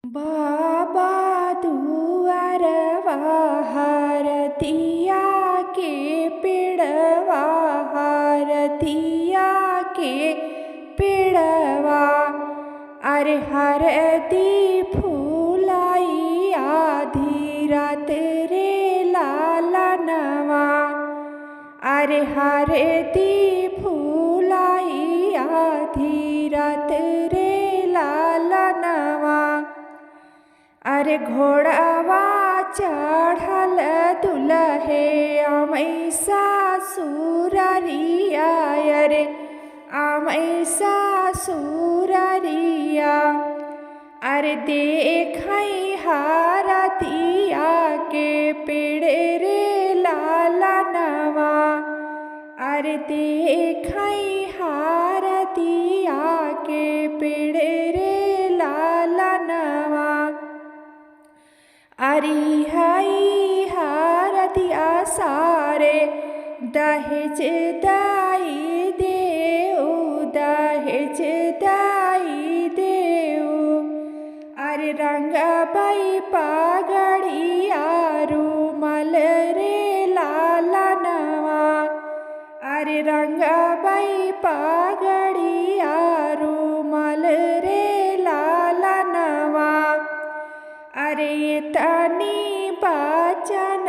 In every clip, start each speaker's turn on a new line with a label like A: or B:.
A: बाबा दुआरवा हरदिया के पेड़वा हरदिया के पेड़वा अरे हरदी फूलाई आधी रात रे लालनवा अरे हरदी फूलाई आधी रात रे लालनवा अरे घोड़ावा चढ़ल दुल्हे अमैसा सुररिया अरे अमैसा सुररिया अरे देखई हारतिया के पेड़ रे लालनवा अरे देखई हारतिया के पेड़ रे लालनवा अरे हई हारतिया सारे दहेज दाई देऊ दहेज दाई देऊ अरे रंगबाई पागड़िया रूमाल रे लालनवा अरे रंगबाई पागड़िया रूमाल रे लालनवा अरे तनी बचन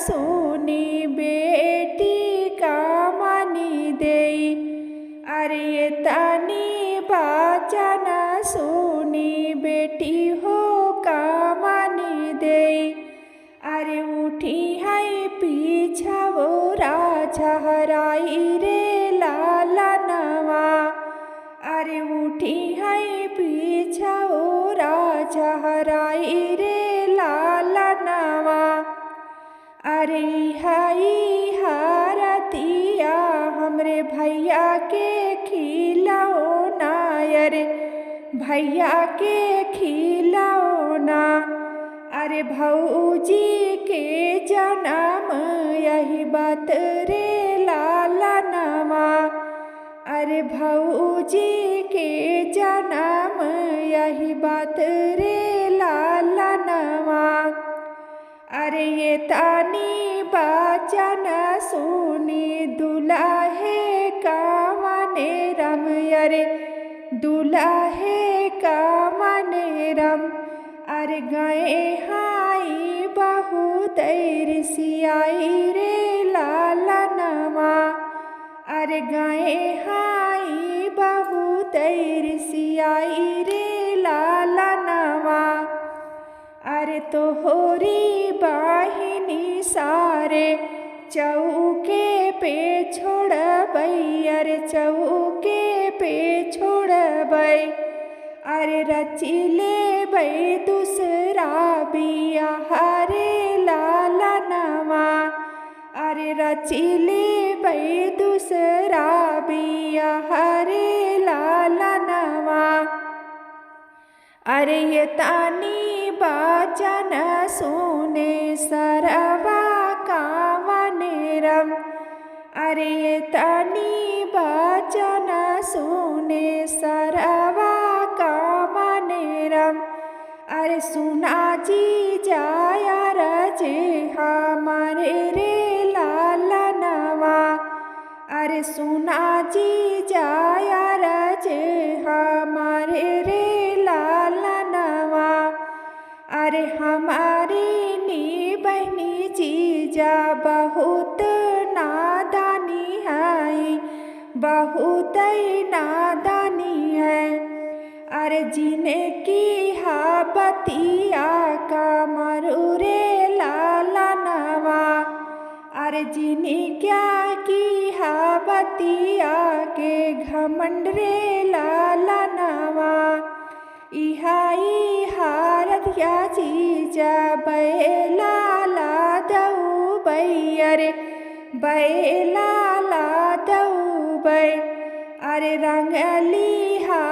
A: सुनी बेटी कामनी देई अरे तनी बचन सुनी बेटी हो कामनी देई अरे उठी है पीछा वो राजहराई रे लालनवा अरे उठी है पीछा वो राजहराई रे लालनवा अरे हई हारतिया हमरे भैया के खिलौना अरे भैया के खिलौना अरे भौजी के जन्म यही बात रे लालनवा अरे भौजी के जन्म यही बात रे लालनवा अरे ये तानी बचन सुनी दुल्हे कामने रम अरे दुल्हे कामने रम अरे गए हाई बहुत रिसियाई रे लालनवा अरे गए हाई बहुत रिसियाई रे लालनवा अरे तोहरी बाहिनी सारे चौके पे छोड़बै अरे चौके पे छोड़बै अरे रची लेबै दूसरा बियाह रे लालनवा अरे रची लेबै दूसरा बियाह रे लालनवा अरे ये तानी बचन सुने सरवा कामने रम अरे ये तानी बचन सुने सरवा कामने रम अरे सुना जी जाया रजे हमारे रे लालनवा अरे सुना जी जाया रजे हमारे रे लालनवा अरे हमारी नी बहनी जीजा बहुत नादानी है बहुत नादानी है अरे जिनकी हाबतिया का मरु रे लालनवा अरे जिनी क्या की हाबतिया के घमंड रे लालनवा इहाई हारदिया जीजा बैला ला दऊ बै अरे बैला ला दऊ बै अरे रंगली हा